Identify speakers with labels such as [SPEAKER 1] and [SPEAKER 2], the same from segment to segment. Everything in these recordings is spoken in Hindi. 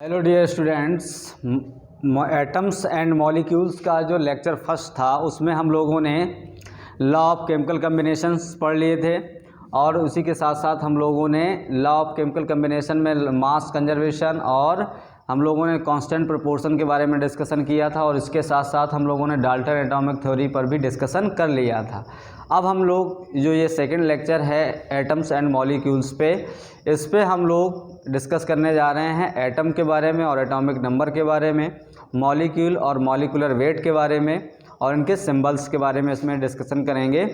[SPEAKER 1] Hello dear students, atoms and molecules का जो लेक्चर फर्स्ट था उसमें हम लोगों ने लॉ ऑफ केमिकल कम्बिनेशंस पढ़ लिए थे और उसी के साथ साथ हम लोगों ने लॉ ऑफ केमिकल कम्बिनेशन में मास कंजर्वेशन और हम लोगों ने कांस्टेंट प्रोपोर्शन के बारे में डिस्कशन किया था और इसके साथ साथ हम लोगों ने डाल्टन एटॉमिक थ्योरी पर भी डिस्कशन कर लिया था। अब हम लोग जो ये सेकंड लेक्चर है एटम्स एंड मॉलिक्यूल्स पे, इस पे हम लोग डिस्कस करने जा रहे हैं एटम के बारे में और एटॉमिक नंबर के बारे में, मॉलिक्यूल और मॉलिक्यूलर वेट के बारे में और इनके सिंबल्स के बारे में इसमें डिस्कशन करेंगे।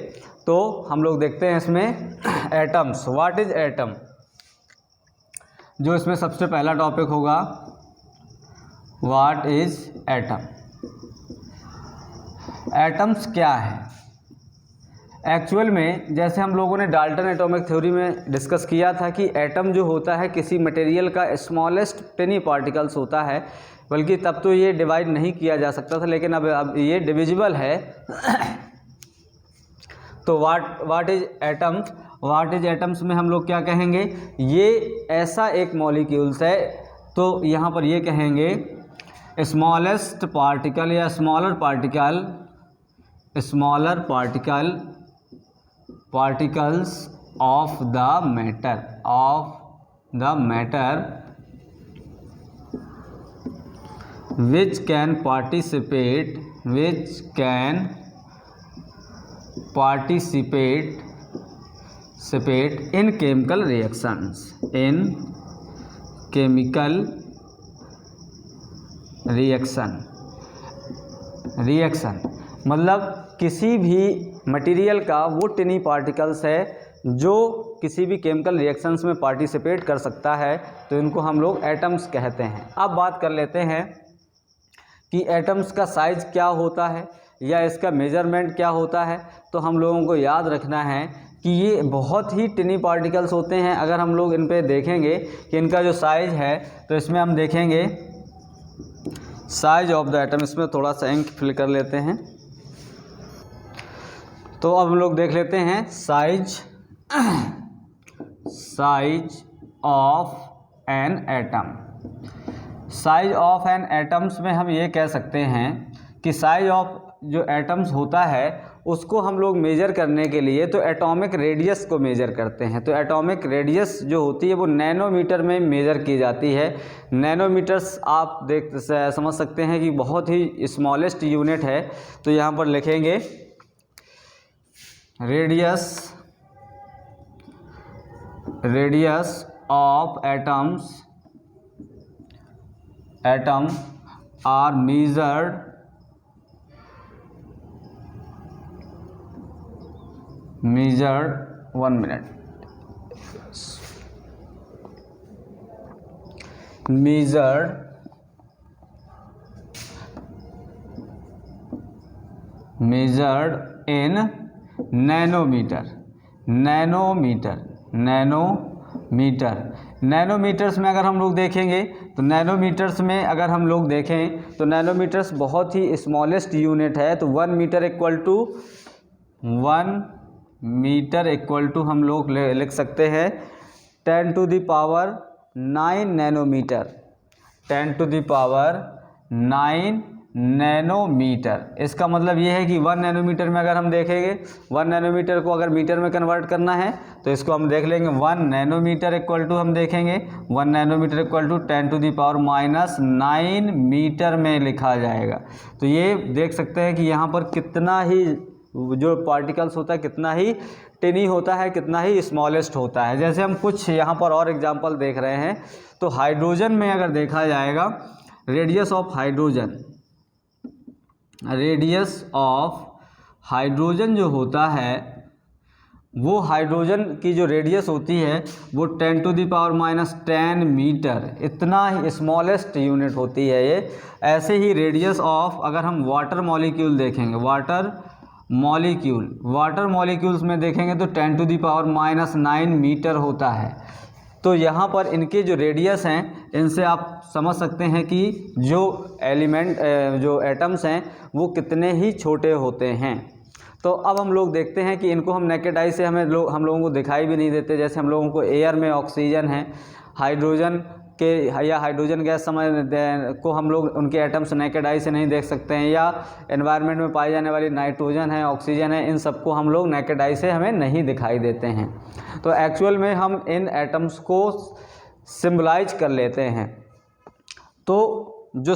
[SPEAKER 1] तो हम लोग देखते हैं इसमें एटम्स, व्हाट इज एटम, जो इसमें सबसे पहला टॉपिक होगा व्हाट इज एटम। एटम्स क्या है एक्चुअल में, जैसे हम लोगों ने डाल्टन एटॉमिक थ्योरी में डिस्कस किया था कि एटम जो होता है किसी मटेरियल का स्मॉलेस्ट टिनी पार्टिकल्स होता है, बल्कि तब तो ये डिवाइड नहीं किया जा सकता था, लेकिन अब ये डिविजिबल है। तो what is atoms, what is atoms में हम लोग क्या कहेंगे, ये ऐसा एक मॉलिक्यूल्स है, तो यहाँ पर ये कहेंगे स्मॉलेस्ट पार्टिकल या smaller particle particles of the matter which can participate in chemical reactions, reaction मतलब किसी भी मटेरियल का वो टिनी पार्टिकल्स है जो किसी भी केमिकल रिएक्शंस में पार्टिसिपेट कर सकता है, तो इनको हम लोग एटम्स कहते हैं। अब बात कर लेते हैं कि एटम्स का साइज़ क्या होता है या इसका मेजरमेंट क्या होता है। तो हम लोगों को याद रखना है कि ये बहुत ही टिनी पार्टिकल्स होते हैं। अगर हम लोग इन पे देखेंगे कि इनका जो साइज़ है, तो इसमें हम देखेंगे साइज ऑफ द एटम, इसमें थोड़ा सा इंक फिल कर लेते हैं। तो अब हम लोग देख लेते हैं size of an atom. Size of an atoms में हम ये कह सकते हैं कि साइज ऑफ जो एटम्स होता है उसको हम लोग मेजर करने के लिए तो एटॉमिक रेडियस को मेजर करते हैं। तो एटॉमिक रेडियस जो होती है वो नैनोमीटर में मेजर की जाती है। नैनोमीटर्स आप समझ सकते हैं कि बहुत ही स्मॉलेस्ट यूनिट है। तो यहाँ पर लिखेंगे radius of atom are measured measured in nanometers में अगर हम लोग देखेंगे तो नैनोमीटर्स में अगर हम लोग देखें तो नैनोमीटर्स बहुत ही स्मॉलेस्ट यूनिट है। तो 1 मीटर इक्वल टू हम लोग लिख सकते हैं 10 to the power 9 nanometer, 10 to the power 9 nanometer. इसका मतलब ये है कि 1 नैनोमीटर में अगर हम देखेंगे, 1 नैनोमीटर को अगर मीटर में कन्वर्ट करना है तो इसको हम देख लेंगे 1 नैनोमीटर इक्वल टू हम देखेंगे 1 nanometer equal to 10 to the power -9 meter में लिखा जाएगा। तो ये देख सकते हैं कि यहाँ पर कितना ही जो पार्टिकल्स होता है कितना ही टिनी होता है, कितना ही स्मॉलेस्ट होता है। जैसे हम कुछ यहाँ पर और एग्जांपल देख रहे हैं, तो हाइड्रोजन में अगर देखा जाएगा रेडियस ऑफ हाइड्रोजन जो होता है वो हाइड्रोजन की जो रेडियस होती है वो 10 टू द पावर -10 मीटर, इतना ही स्मॉलेस्ट यूनिट होती है ये। ऐसे ही रेडियस ऑफ अगर हम वाटर मॉलिक्यूल देखेंगे, वाटर मॉलिक्यूल्स में देखेंगे तो 10 टू द पावर -9 मीटर होता है। तो यहाँ पर इनके जो रेडियस हैं इनसे आप समझ सकते हैं कि जो एटम्स हैं वो कितने ही छोटे होते हैं। तो अब हम लोग देखते हैं कि इनको हम नेकेड आई से हम लोगों को दिखाई भी नहीं देते। जैसे हम लोगों को एयर में ऑक्सीजन है, हाइड्रोजन के या हाइड्रोजन गैस को हम लोग उनके एटम्स नेकेड आई से नहीं देख सकते हैं, या एनवायरनमेंट में पाई जाने वाली नाइट्रोजन है, ऑक्सीजन है, इन सबको हम लोग नेकेड आई से हमें नहीं दिखाई देते हैं। तो एक्चुअल में हम इन एटम्स को सिम्बलाइज कर लेते हैं। तो जो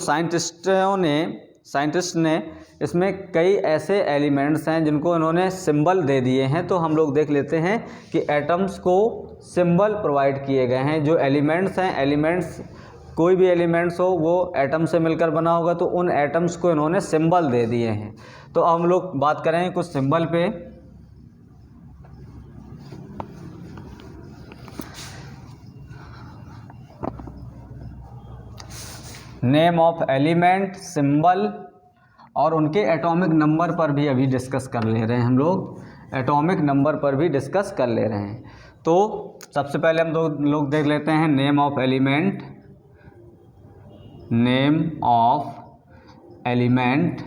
[SPEAKER 1] साइंटिस्ट ने इसमें कई ऐसे एलिमेंट्स हैं जिनको इन्होंने सिंबल दे दिए हैं। तो हम लोग देख लेते हैं कि एटम्स को सिंबल प्रोवाइड किए गए हैं। जो एलिमेंट्स हैं, एलिमेंट्स कोई भी एलिमेंट्स हो वो एटम से मिलकर बना होगा, तो उन एटम्स को इन्होंने सिंबल दे दिए हैं। तो अब हम लोग बात करेंगे कुछ सिंबल पे। नेम ऑफ एलिमेंट, सिंबल और उनके एटॉमिक नंबर पर भी अभी डिस्कस कर ले रहे हैं हम लोग, एटॉमिक नंबर पर भी डिस्कस कर ले रहे हैं। तो सबसे पहले हम लोग देख लेते हैं name of element. Name of element,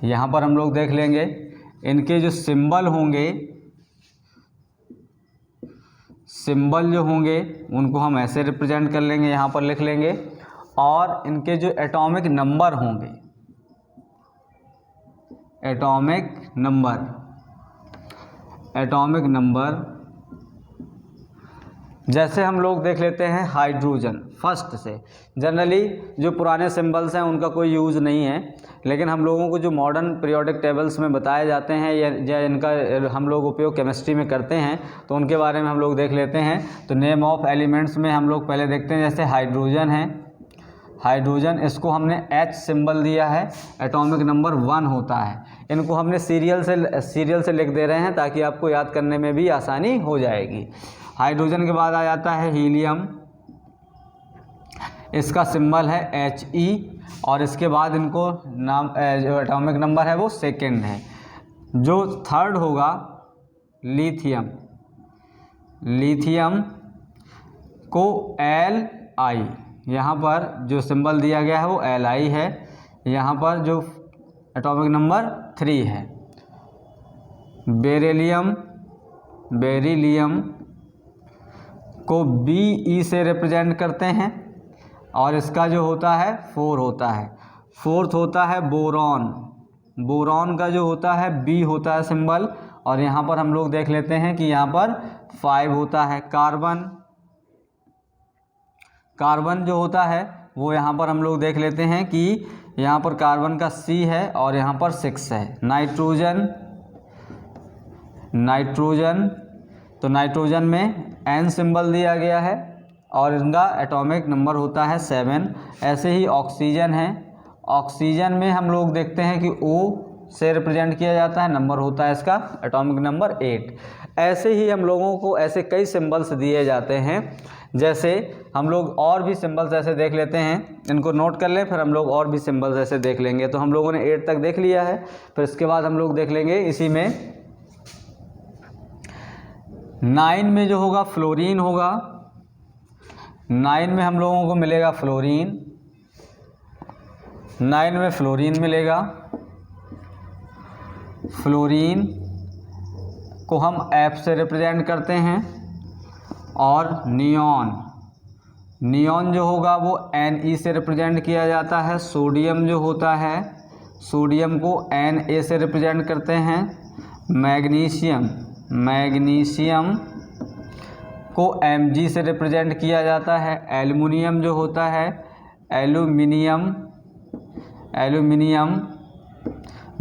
[SPEAKER 1] यहाँ पर हम लोग देख लेंगे इनके जो सिंबल होंगे, सिंबल जो होंगे उनको हम ऐसे रिप्रेजेंट कर लेंगे, यहाँ पर लिख लेंगे। और इनके जो एटॉमिक नंबर होंगे, एटॉमिक नंबर जैसे हम लोग देख लेते हैं हाइड्रोजन फर्स्ट से। जनरली जो पुराने सिंबल्स हैं उनका कोई यूज़ नहीं है, लेकिन हम लोगों को जो मॉडर्न पीरियोडिक टेबल्स में बताए जाते हैं या इनका हम लोग उपयोग केमिस्ट्री में करते हैं, तो उनके बारे में हम लोग देख लेते हैं। तो नेम ऑफ एलिमेंट्स में हम लोग पहले देखते हैं, जैसे हाइड्रोजन है, हाइड्रोजन इसको हमने H सिंबल दिया है, एटॉमिक नंबर 1 होता है। इनको हमने सीरियल से लिख दे रहे हैं ताकि आपको याद करने में भी आसानी हो जाएगी। हाइड्रोजन के बाद आ जाता है हीलियम, इसका सिंबल है He, और इसके बाद इनको नाम जो एटॉमिक नंबर है वो 2 है। जो थर्ड होगा लिथियम, लिथियम को Li, यहाँ पर जो सिंबल दिया गया है वो Li है, यहाँ पर जो एटॉमिक नंबर 3 है। बेरिलियम को Be से रिप्रेजेंट करते हैं, और इसका जो होता है 4 होता है। फोर्थ होता है बोरॉन, बोरॉन का जो होता है B होता है सिंबल, और यहाँ पर हम लोग देख लेते हैं कि यहाँ पर 5 होता है। कार्बन जो होता है वो यहाँ पर हम लोग देख लेते हैं कि यहाँ पर कार्बन का C है और यहाँ पर 6 है। नाइट्रोजन तो नाइट्रोजन में N सिंबल दिया गया है और इनका एटॉमिक नंबर होता है 7। ऐसे ही ऑक्सीजन है, ऑक्सीजन में हम लोग देखते हैं कि O से रिप्रेजेंट किया जाता है, नंबर होता है इसका एटॉमिक नंबर 8। ऐसे ही हम लोगों को ऐसे कई सिंबल्स दिए जाते हैं। जैसे हम लोग और भी सिंबल्स ऐसे देख लेते हैं, इनको नोट कर लें, फिर हम लोग और भी सिंबल्स ऐसे देख लेंगे। तो हम लोगों ने 8 तक देख लिया है, फिर इसके बाद हम लोग देख लेंगे इसी में 9 में जो होगा फ्लोरीन होगा। 9 में हम लोगों को मिलेगा फ्लोरीन, 9 में फ्लोरीन मिलेगा। फ्लोरीन को हम F से रिप्रेजेंट करते हैं। और नियॉन जो होगा वो Ne से रिप्रेजेंट किया जाता है। सोडियम जो होता है, सोडियम को Na से रिप्रेजेंट करते हैं। मैग्नीशियम को Mg से रिप्रेजेंट किया जाता है। एल्युमिनियम जो होता है, एल्युमिनियम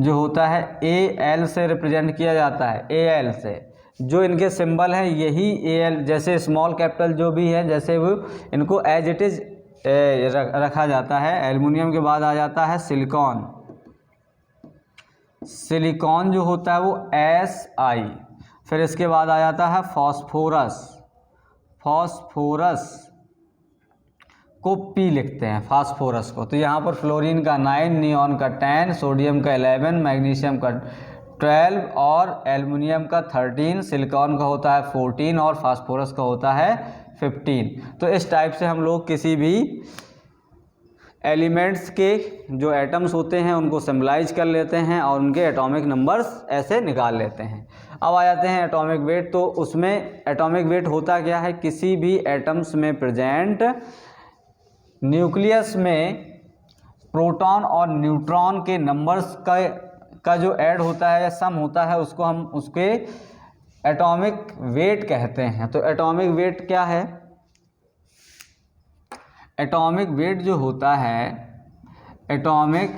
[SPEAKER 1] जो होता है Al से रिप्रेजेंट किया जाता है, Al से। जो इनके सिंबल हैं यही Al, जैसे स्मॉल कैपिटल जो भी है, जैसे वो इनको एज इट इज़ रखा जाता है। एल्युमिनियम के बाद आ जाता है सिलिकॉन, सिलिकॉन जो होता है वो Si। फिर इसके बाद आ जाता है फॉस्फोरस, फॉस्फोरस को P लिखते हैं, फास्फोरस को। तो यहाँ पर फ्लोरीन का 9, नियॉन का 10, सोडियम का 11, मैग्नीशियम का 12 और एल्युमिनियम का 13, सिलिकॉन का होता है 14 और फास्फोरस का होता है 15। तो इस टाइप से हम लोग किसी भी एलिमेंट्स के जो एटम्स होते हैं उनको सिम्बलाइज कर लेते हैं और उनके एटॉमिक नंबर्स ऐसे निकाल लेते हैं। अब आ जाते हैं एटॉमिक वेट। तो उसमें एटॉमिक वेट होता क्या है, किसी भी एटम्स में प्रेजेंट न्यूक्लियस में प्रोटॉन और न्यूट्रॉन के नंबर्स का जो ऐड होता है या सम होता है उसको हम उसके एटॉमिक वेट कहते हैं। तो एटॉमिक वेट क्या है, एटॉमिक वेट जो होता है, एटॉमिक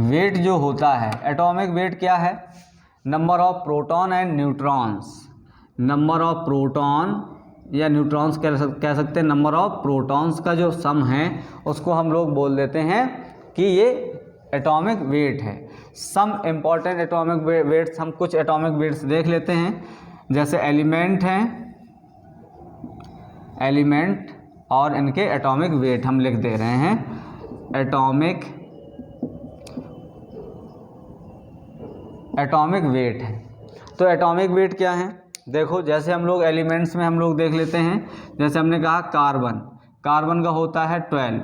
[SPEAKER 1] वेट जो होता है, एटॉमिक वेट क्या है, number of proton and neutrons, number of proton या न्यूट्रॉन्स कह सकते हैं, नंबर ऑफ प्रोटॉन्स का जो सम है उसको हम लोग बोल देते हैं कि ये एटॉमिक वेट है। सम इम्पॉर्टेंट एटॉमिक वेट्स, हम कुछ एटॉमिक वेट्स देख लेते हैं। जैसे एलिमेंट हैं, एलिमेंट और इनके एटॉमिक वेट हम लिख दे रहे हैं। एटॉमिक वेट है। तो एटॉमिक वेट क्या है, देखो जैसे हम लोग एलिमेंट्स में हम लोग देख लेते हैं। जैसे हमने कहा कार्बन, कार्बन का होता है 12,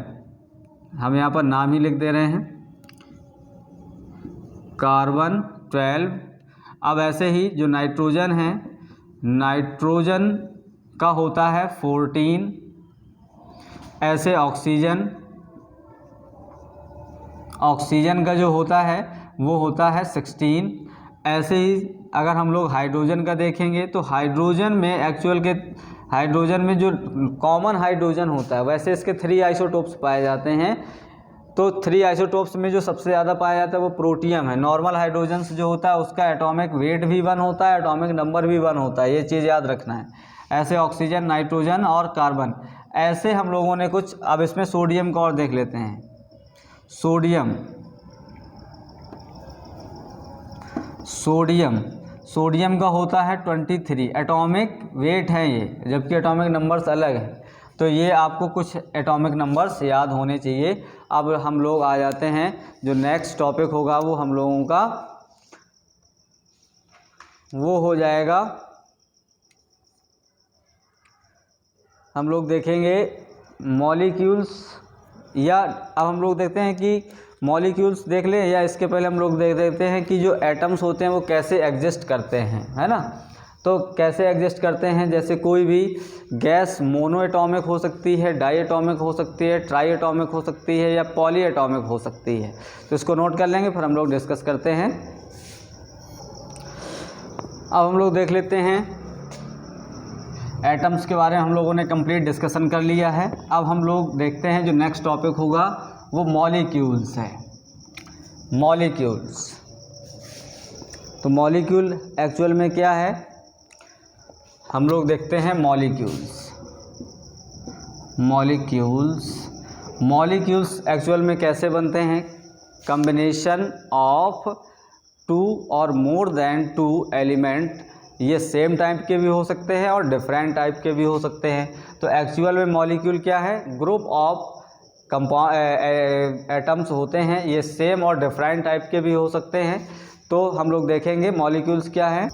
[SPEAKER 1] हम यहाँ पर नाम ही लिख दे रहे हैं कार्बन 12। अब ऐसे ही जो नाइट्रोजन है, नाइट्रोजन का होता है 14। ऐसे ऑक्सीजन, ऑक्सीजन का जो होता है वो होता है 16। ऐसे ही अगर हम लोग हाइड्रोजन का देखेंगे तो हाइड्रोजन में एक्चुअल के हाइड्रोजन में जो कॉमन हाइड्रोजन होता है, वैसे इसके 3 आइसोटोप्स पाए जाते हैं। तो 3 आइसोटोप्स में जो सबसे ज़्यादा पाया जाता है वो प्रोटियम है। नॉर्मल हाइड्रोजन जो होता है उसका एटॉमिक वेट भी 1 होता है, एटॉमिक नंबर भी 1 होता है, ये चीज़ याद रखना है। ऐसे ऑक्सीजन, नाइट्रोजन और कार्बन, ऐसे हम लोगों ने कुछ। अब इसमें सोडियम का और देख लेते हैं। सोडियम, सोडियम, सोडियम का होता है 23, एटॉमिक वेट है ये, जबकि एटॉमिक नंबर्स अलग है। तो ये आपको कुछ एटॉमिक नंबर्स याद होने चाहिए। अब हम लोग आ जाते हैं, जो नेक्स्ट टॉपिक होगा वो हम लोगों का वो हो जाएगा, हम लोग देखेंगे मॉलिक्यूल्स, या अब हम लोग देखते हैं कि मॉलिक्यूल्स देख लें, या इसके पहले हम लोग देख देते हैं कि जो एटम्स होते हैं वो कैसे एग्जिस्ट करते हैं, है ना। तो कैसे एग्जिस्ट करते हैं, जैसे कोई भी गैस मोनो एटॉमिक हो सकती है, डाई एटॉमिक हो सकती है, ट्राई एटॉमिक हो सकती है या पॉली एटॉमिक हो सकती है। तो इसको नोट कर लेंगे, फिर हम लोग डिस्कस करते हैं। अब हम लोग देख लेते हैं एटम्स के बारे में हम लोगों ने कंप्लीट डिस्कशन कर लिया है। अब हम लोग देखते हैं जो नेक्स्ट टॉपिक होगा वो मॉलिक्यूल्स है। मॉलिक्यूल्स, तो मॉलिक्यूल एक्चुअल में क्या है, हम लोग देखते हैं मॉलिक्यूल्स। मॉलिक्यूल्स, मॉलिक्यूल्स एक्चुअल में कैसे बनते हैं, कॉम्बिनेशन ऑफ 2 और मोर देन 2 एलिमेंट। ये सेम टाइप के भी हो सकते हैं और डिफरेंट टाइप के भी हो सकते हैं। तो एक्चुअल में मॉलिक्यूल क्या है, ग्रुप ऑफ एटम्स होते हैं, ये सेम और डिफरेंट टाइप के भी हो सकते हैं। तो हम लोग देखेंगे मॉलिक्यूल्स क्या है।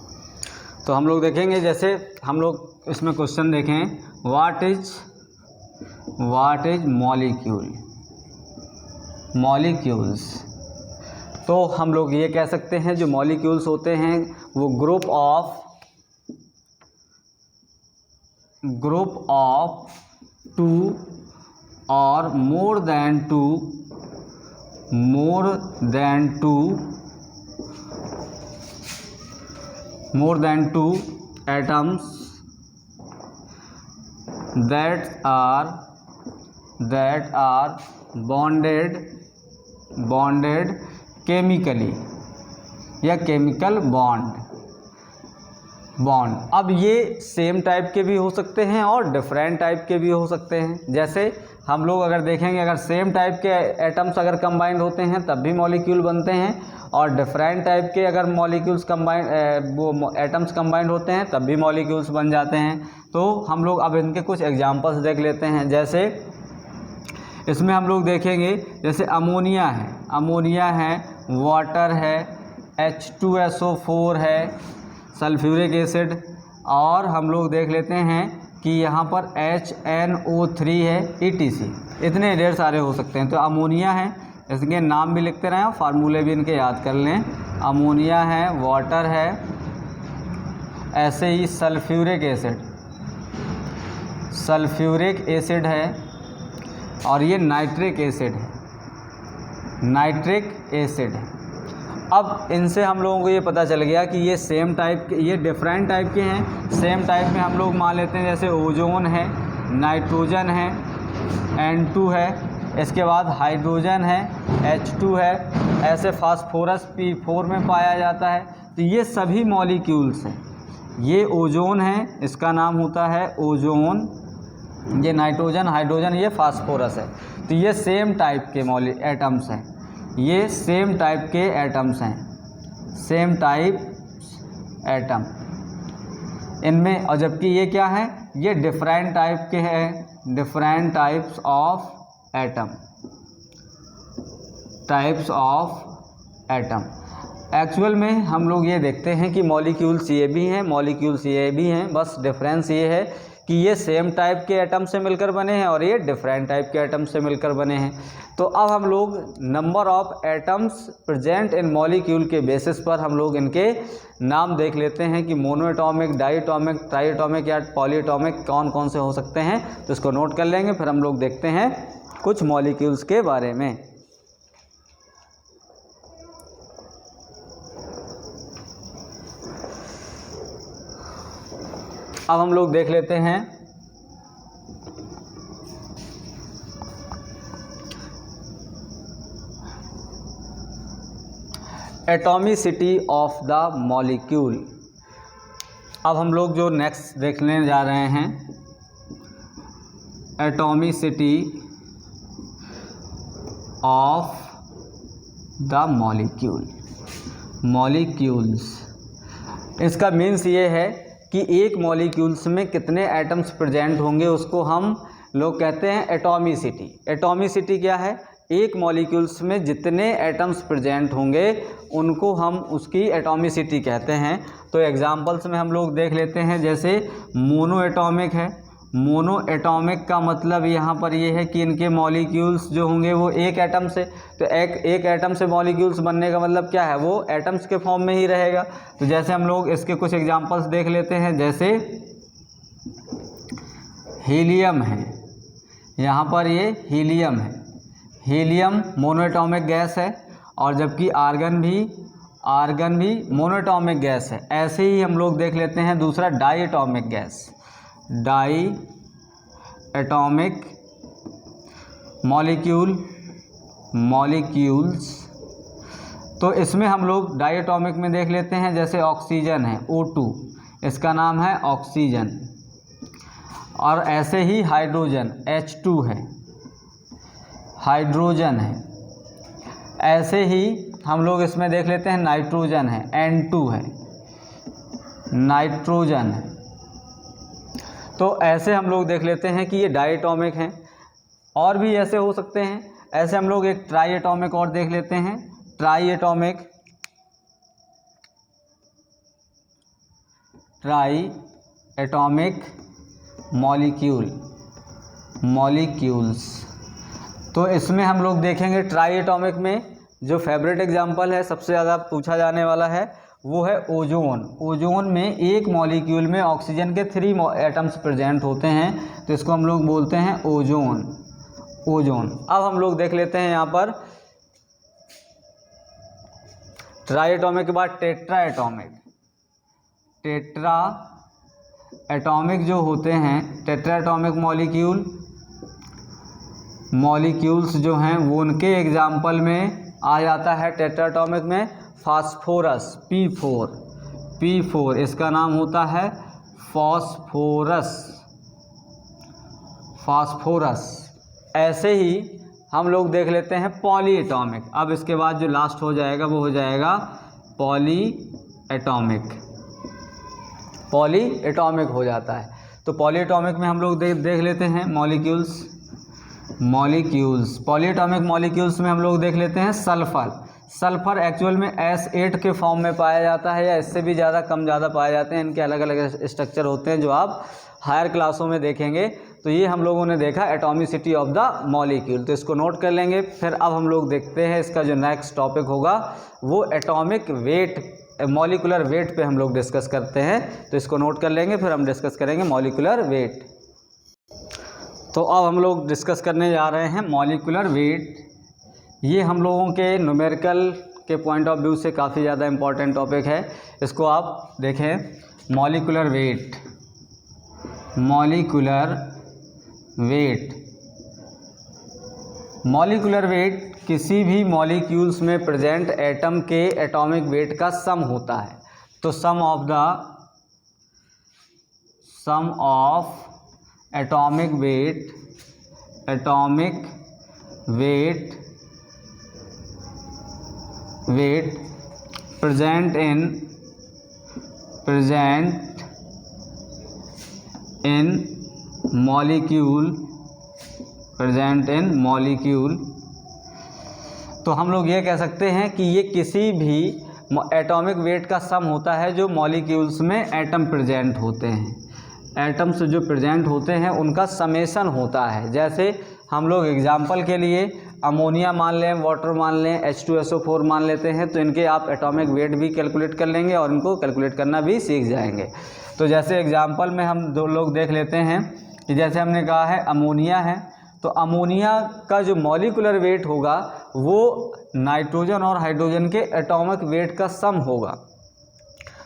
[SPEAKER 1] तो हम लोग देखेंगे, जैसे हम लोग इसमें क्वेश्चन देखें, व्हाट इज मॉलिक्यूल, मॉलिक्यूल्स। तो हम लोग ये कह सकते हैं जो मॉलिक्यूल्स होते हैं वो ग्रुप ऑफ 2 और more than two atoms that are bonded chemically या केमिकल बॉन्ड। अब ये सेम टाइप के भी हो सकते हैं और डिफरेंट टाइप के भी हो सकते हैं। जैसे हम लोग अगर देखेंगे, अगर सेम टाइप के एटम्स अगर कंबाइंड होते हैं तब भी मॉलिक्यूल बनते हैं, और डिफरेंट टाइप के अगर मॉलिक्यूल्स वो एटम्स कंबाइंड होते हैं तब भी मॉलिक्यूल्स बन जाते हैं। तो हम लोग अब इनके कुछ एग्जांपल्स देख लेते हैं। जैसे इसमें हम लोग देखेंगे, जैसे अमोनिया है, वाटर है, H2SO4 है, सल्फ्यूरिक एसिड, और हम लोग देख लेते हैं कि यहाँ पर HNO3 है, ETC, इतने ढेर सारे हो सकते हैं। तो अमोनिया है, इसके नाम भी लिखते रहें और फार्मूले भी इनके याद कर लें। अमोनिया है, वाटर है, ऐसे ही सल्फ्यूरिक एसिड है और ये नाइट्रिक एसिड है। अब इनसे हम लोगों को ये पता चल गया कि ये सेम टाइप के, ये डिफरेंट टाइप के हैं। सेम टाइप में हम लोग मान लेते हैं, जैसे ओजोन है, नाइट्रोजन है, N2 है, इसके बाद हाइड्रोजन है, H2 है, ऐसे फास्फोरस P4 में पाया जाता है। तो ये सभी मॉलिक्यूल्स हैं। ये ओजोन है, इसका नाम होता है ओजोन, ये नाइट्रोजन, हाइड्रोजन, ये फास्फोरस है। तो ये सेम टाइप के एटम्स हैं, ये सेम टाइप के एटम्स हैं, सेम टाइप एटम इनमें। और जबकि ये क्या है, ये डिफरेंट टाइप के हैं, different types of atom. Actual में हम लोग ये देखते हैं कि मॉलिक्यूल्स ये भी हैं, बस डिफरेंस ये है कि ये सेम टाइप के एटम से मिलकर बने हैं और ये डिफरेंट टाइप के एटम से मिलकर बने हैं। तो अब हम लोग number of atoms present in molecule के बेसिस पर हम लोग इनके नाम देख लेते हैं कि मोनोएटॉमिक, डाइएटॉमिक, ट्राइएटॉमिक या पॉलीएटॉमिक कौन कौन से हो सकते हैं। तो इसको नोट कर लेंगे, फिर हम लोग देखते हैं कुछ मॉलिक्यूल्स के बारे में। अब हम लोग देख लेते हैं एटॉमिसिटी ऑफ द मॉलिक्यूल। अब हम लोग जो नेक्स्ट देखने जा रहे हैं, एटॉमिसिटी ऑफ द मॉलिक्यूल्स। इसका मीन्स ये है कि एक मॉलिक्यूल्स में कितने एटम्स प्रेजेंट होंगे, उसको हम लोग कहते हैं एटॉमिसिटी। एटॉमिसिटी क्या है, एक मॉलिक्यूल्स में जितने एटम्स प्रेजेंट होंगे उनको हम उसकी एटॉमिसिटी कहते हैं। तो एग्जांपल्स में हम लोग देख लेते हैं, जैसे मोनोएटॉमिक है। मोनोएटॉमिक का मतलब यहाँ पर ये है कि इनके मॉलिक्यूल्स जो होंगे वो एक एटम से, तो एक एटम से मॉलिक्यूल्स बनने का मतलब क्या है, वो एटम्स के फॉर्म में ही रहेगा। तो जैसे हम लोग इसके कुछ एग्जांपल्स देख लेते हैं, जैसे हीलियम है, यहाँ पर ये हीलियम है, हीलियम मोनोएटॉमिक गैस है, और जबकि आर्गन भी मोनोएटॉमिक गैस है। ऐसे ही हम लोग देख लेते हैं दूसरा डाइएटॉमिक गैस, डाइएटॉमिक मॉलिक्यूल्स। तो इसमें हम लोग डाइएटॉमिक में देख लेते हैं, जैसे ऑक्सीजन है O2, इसका नाम है ऑक्सीजन, और ऐसे ही हाइड्रोजन H2 है, हाइड्रोजन है। ऐसे ही हम लोग इसमें देख लेते हैं नाइट्रोजन है, N2 है, नाइट्रोजन है। तो ऐसे हम लोग देख लेते हैं कि ये डाइएटॉमिक हैं, और भी ऐसे हो सकते हैं। ऐसे हम लोग एक ट्राइएटॉमिक और देख लेते हैं, ट्राइएटॉमिक मॉलिक्यूल्स। तो इसमें हम लोग देखेंगे ट्राइएटॉमिक में जो फेवरेट एग्जांपल है, सबसे ज़्यादा पूछा जाने वाला है, वो है ओजोन। ओजोन में एक मॉलिक्यूल में ऑक्सीजन के 3 एटम्स प्रेजेंट होते हैं, तो इसको हम लोग बोलते हैं ओजोन। अब हम लोग देख लेते हैं यहाँ पर ट्राइएटॉमिक के बाद टेट्राएटॉमिक जो होते हैं, टेट्राएटॉमिक मॉलिक्यूल्स जो हैं वो उनके एग्जाम्पल में आ जाता है टेट्राएटॉमिक में फास्फोरस P4, इसका नाम होता है फास्फोरस। ऐसे ही हम लोग देख लेते हैं पॉलीएटॉमिक। अब इसके बाद जो लास्ट हो जाएगा वो हो जाएगा पॉलीएटॉमिक हो जाता है। तो पॉलीएटॉमिक में हम लोग देख लेते हैं मॉलिक्यूल्स। पॉलीएटॉमिक मॉलिक्यूल्स में हम लोग देख लेते हैं सल्फ़र एक्चुअल में S8 के फॉर्म में पाया जाता है, या इससे भी ज़्यादा पाया जाते हैं। इनके अलग अलग स्ट्रक्चर होते हैं जो आप हायर क्लासों में देखेंगे। तो ये हम लोगों ने देखा एटॉमिसिटी ऑफ द मॉलिक्यूल, तो इसको नोट कर लेंगे। फिर अब हम लोग देखते हैं इसका जो नेक्स्ट टॉपिक होगा वो एटॉमिक वेट, मॉलिकुलर वेट पे हम लोग डिस्कस करते हैं। तो इसको नोट कर लेंगे, फिर हम डिस्कस करेंगे मॉलिकुलर वेट। तो अब हम लोग डिस्कस करने जा रहे हैं मॉलिकुलर वेट। ये हम लोगों के न्यूमेरिकल के पॉइंट ऑफ व्यू से काफ़ी ज़्यादा इम्पॉर्टेंट टॉपिक है। इसको आप देखें, molecular weight, molecular weight. Molecular weight किसी भी मॉलिक्यूल्स में प्रेजेंट एटम के एटॉमिक वेट का सम होता है। तो sum of atomic weight, atomic weight present in molecule, present in molecule. तो हम लोग ये कह सकते हैं कि ये किसी भी एटॉमिक वेट का सम होता है जो मॉलिक्यूल्स में एटम प्रेजेंट होते हैं। एटम्स जो प्रेजेंट होते हैं उनका समेशन होता है। जैसे हम लोग एग्जांपल के लिए अमोनिया मान लें, वाटर मान लें, H2SO4 मान लेते हैं, तो इनके आप एटॉमिक वेट भी कैलकुलेट कर लेंगे और इनको कैलकुलेट करना भी सीख जाएंगे। तो जैसे एग्जांपल में हम दो लोग देख लेते हैं कि जैसे हमने कहा है अमोनिया है, तो अमोनिया का जो मॉलिकुलर वेट होगा वो नाइट्रोजन और हाइड्रोजन के एटॉमिक वेट का सम होगा।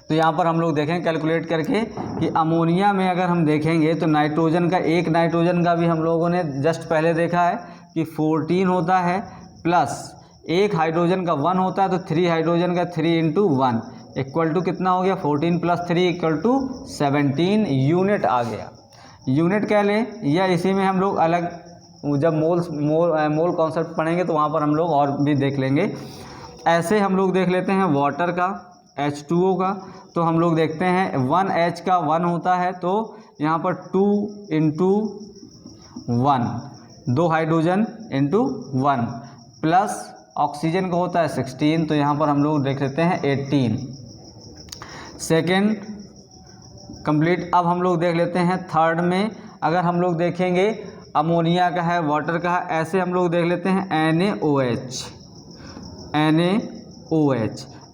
[SPEAKER 1] तो यहाँ पर हम लोग देखें कैलकुलेट करके कि अमोनिया में अगर हम देखेंगे तो नाइट्रोजन का, एक नाइट्रोजन का भी हम लोगों ने जस्ट पहले देखा है कि 14 होता है, प्लस एक हाइड्रोजन का 1 होता है, तो 3 हाइड्रोजन का 3 × 1 इक्वल टू कितना हो गया, 14 + 3 = 17 यूनिट आ गया। यूनिट कह लें या इसी में हम लोग अलग जब मोल कॉन्सेप्ट पढ़ेंगे तो वहाँ पर हम लोग और भी देख लेंगे। ऐसे हम लोग देख लेते हैं वाटर का, H2O का। तो हम लोग देखते हैं 1H का 1 होता है, तो यहाँ पर 2 × 1, 2 हाइड्रोजन × 1, प्लस ऑक्सीजन का होता है 16, तो यहाँ पर हम लोग देख लेते हैं 18। Second complete. अब हम लोग देख लेते हैं थर्ड में, अगर हम लोग देखेंगे अमोनिया का है, वाटर का है, ऐसे हम लोग देख लेते हैं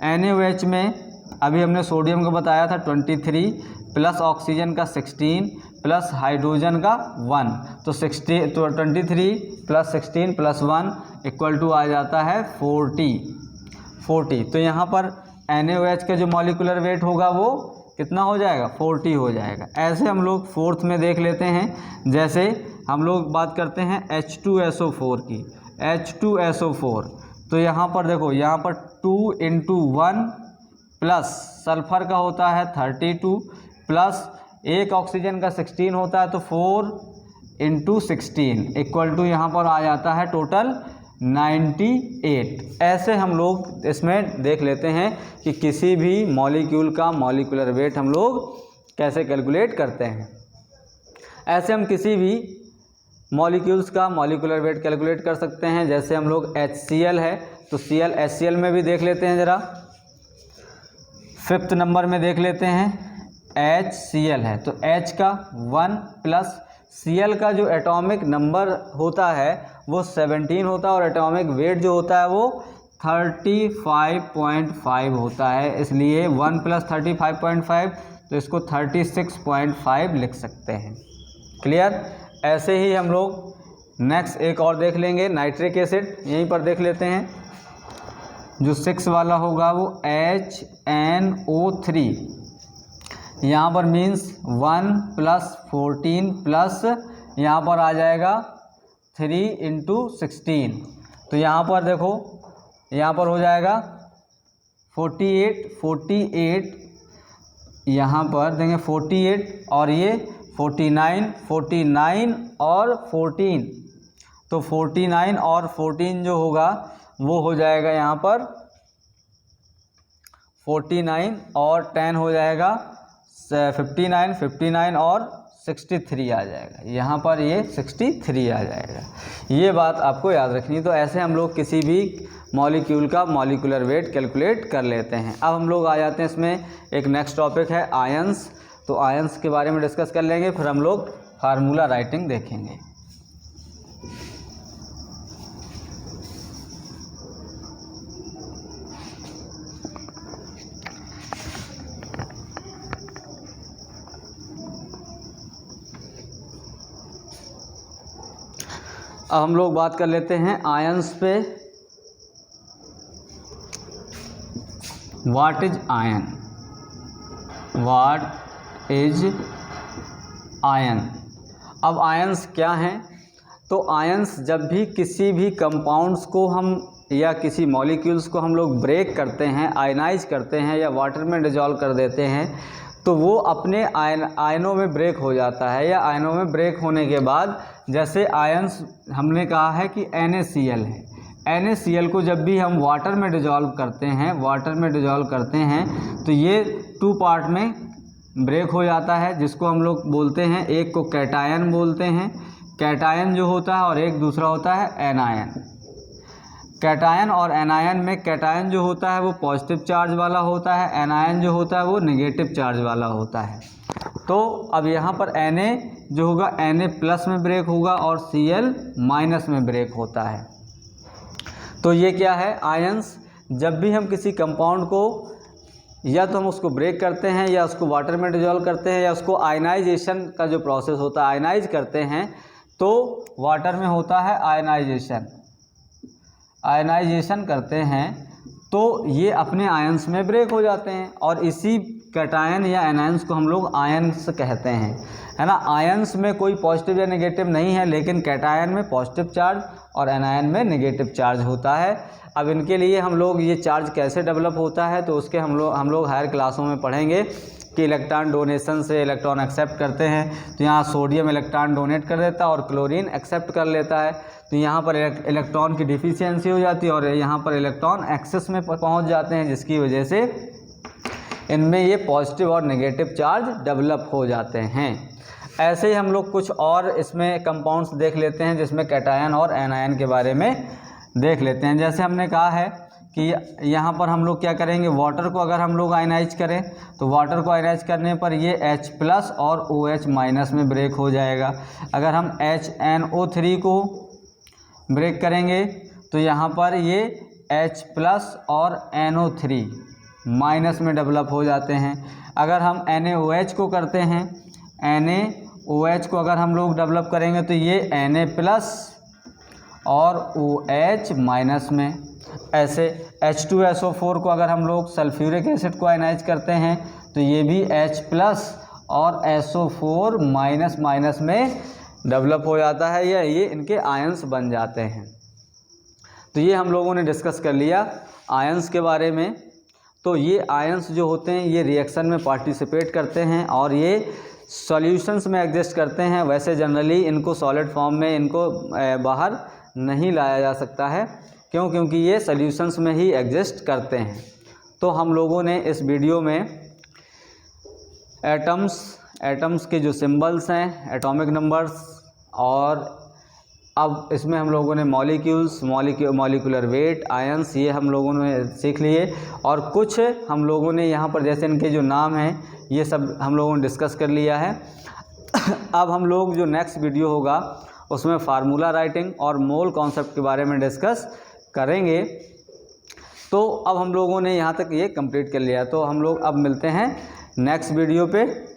[SPEAKER 1] NaOH में अभी हमने सोडियम का बताया था 23, प्लस ऑक्सीजन का 16, प्लस हाइड्रोजन का 1, तो 23 + 16 + 1 इक्वल टू आ जाता है 40। तो यहाँ पर NaOH का जो मॉलिकुलर वेट होगा वो कितना हो जाएगा, 40 हो जाएगा। ऐसे हम लोग फोर्थ में देख लेते हैं। जैसे हम लोग बात करते हैं H2SO4 की, H2SO4, तो यहाँ पर देखो, यहाँ पर 2 × 1 प्लस सल्फर का होता है 32, प्लस एक ऑक्सीजन का 16 होता है, तो 4 × 16 इक्वल टू यहाँ पर आ जाता है टोटल 98। ऐसे हम लोग इसमें देख लेते हैं कि किसी भी मॉलिक्यूल का मॉलिकुलर वेट हम लोग कैसे कैलकुलेट करते हैं। ऐसे हम किसी भी मॉलिक्यूल्स का मॉलिकुलर वेट कैलकुलेट कर सकते हैं। जैसे हम लोग HCl है, तो HCl में भी देख लेते हैं ज़रा। 5th नंबर में देख लेते हैं HCl है, तो H का 1 प्लस Cl का जो एटॉमिक नंबर होता है वो 17 होता है और एटॉमिक वेट जो होता है वो 35.5 होता है, इसलिए 1 + 35.5, तो इसको 36.5 लिख सकते हैं। क्लियर। ऐसे ही हम लोग नेक्स्ट एक और देख लेंगे, नाइट्रिक एसिड, यहीं पर देख लेते हैं। जो 6 वाला होगा वो HNO3, यहाँ पर मीन्स 1 + 14 प्लस यहाँ पर आ जाएगा 3 × 16, तो यहाँ पर देखो, यहाँ पर हो जाएगा 48, यहाँ पर देंगे 48 और ये 49 और 14, तो 49 और 14 जो होगा वो हो जाएगा यहाँ पर 49 और 10 हो जाएगा 59 और 63 आ जाएगा, यहाँ पर ये 63 आ जाएगा। ये बात आपको याद रखनी। तो ऐसे हम लोग किसी भी मॉलिक्यूल का मॉलिकुलर वेट कैलकुलेट कर लेते हैं। अब हम लोग आ जाते हैं इसमें, एक नेक्स्ट टॉपिक है आयंस। तो आयंस के बारे में डिस्कस कर लेंगे, फिर हम लोग फार्मूला राइटिंग देखेंगे। अब हम लोग बात कर लेते हैं आयंस पे। What is ion? What is ion? अब आयंस क्या हैं? तो आयंस जब भी किसी भी कंपाउंड्स को हम या किसी मॉलिक्यूल्स को हम लोग ब्रेक करते हैं, आयनाइज करते हैं या वाटर में डिजॉल्व कर देते हैं, तो वो अपने आयनों में ब्रेक हो जाता है। या आयनों में ब्रेक होने के बाद, जैसे आयंस हमने कहा है कि NaCl है, NaCl को जब भी हम वाटर में डिजॉल्व करते हैं तो ये 2 पार्ट में ब्रेक हो जाता है, जिसको हम लोग बोलते हैं, एक को कैटायन बोलते हैं, कैटायन जो होता है, और एक दूसरा होता है एनायन। कैटायन और एनायन में कैटायन जो होता है वो पॉजिटिव चार्ज वाला होता है, एनायन जो होता है वो नेगेटिव चार्ज वाला होता है। तो अब यहाँ पर Na जो होगा Na+ में ब्रेक होगा और Cl- में ब्रेक होता है। तो ये क्या है? आयंस। जब भी हम किसी कंपाउंड को या तो हम उसको ब्रेक करते हैं या उसको वाटर में डिजॉल्व करते हैं या उसको आयनाइजेशन का जो प्रोसेस होता है, आयनाइज करते हैं, तो वाटर में होता है आयनाइजेशन करते हैं, तो ये अपने आयंस में ब्रेक हो जाते हैं, और इसी कैटायन या एनायंस को हम लोग आयंस कहते हैं, है ना। आयंस में कोई पॉजिटिव या नेगेटिव नहीं है, लेकिन कैटायन में पॉजिटिव चार्ज और एनायन में नेगेटिव चार्ज होता है। अब इनके लिए हम लोग ये चार्ज कैसे डेवलप होता है, तो उसके हम लोग हायर क्लासों में पढ़ेंगे कि इलेक्ट्रॉन डोनेशन से इलेक्ट्रॉन एक्सेप्ट करते हैं। तो यहाँ सोडियम इलेक्ट्रॉन डोनेट कर देता है और क्लोरीन एक्सेप्ट कर लेता है, तो यहाँ पर इलेक्ट्रॉन की डिफिशियंसी हो जाती है और यहाँ पर इलेक्ट्रॉन एक्सेस में पहुँच जाते हैं, जिसकी वजह से इनमें ये पॉजिटिव और नेगेटिव चार्ज डेवलप हो जाते हैं। ऐसे ही हम लोग कुछ और इसमें कंपाउंड्स देख लेते हैं, जिसमें कैटायन और एनायन के बारे में देख लेते हैं। जैसे हमने कहा है कि यहाँ पर हम लोग क्या करेंगे, वाटर को अगर हम लोग आयनाइज करें तो वाटर को आयनाइज करने पर ये H+ और OH- में ब्रेक हो जाएगा। अगर हम HNO3 को ब्रेक करेंगे तो यहाँ पर ये H+ और NO3- में डेवलप हो जाते हैं। अगर हम NaOH को करते हैं, NaOH को अगर हम लोग डेवलप करेंगे तो ये Na+ और OH- में। ऐसे H2SO4 को अगर हम लोग सल्फ्यूरिक एसिड को आयनाइज करते हैं तो ये भी H+ और SO4- में डेवलप हो जाता है, या ये इनके आयंस बन जाते हैं। तो ये हम लोगों ने डिस्कस कर लिया आयंस के बारे में। तो ये आयंस जो होते हैं ये रिएक्शन में पार्टिसिपेट करते हैं और ये सॉल्यूशंस में एग्जिस्ट करते हैं। वैसे जनरली इनको सॉलिड फॉर्म में इनको बाहर नहीं लाया जा सकता है, क्योंकि ये सॉल्यूशंस में ही एग्जिस्ट करते हैं। तो हम लोगों ने इस वीडियो में एटम्स के जो सिंबल्स हैं, एटॉमिक नंबर्स, और अब इसमें हम लोगों ने मॉलिक्यूलर वेट, आयंस, ये हम लोगों ने सीख लिए। और कुछ हम लोगों ने यहाँ पर जैसे इनके जो नाम हैं ये सब हम लोगों ने डिस्कस कर लिया है। अब हम लोग जो नेक्स्ट वीडियो होगा उसमें फार्मूला राइटिंग और मोल कॉन्सेप्ट के बारे में डिस्कस करेंगे। तो अब हम लोगों ने यहाँ तक ये कंप्लीट कर लिया, तो हम लोग अब मिलते हैं नेक्स्ट वीडियो पे।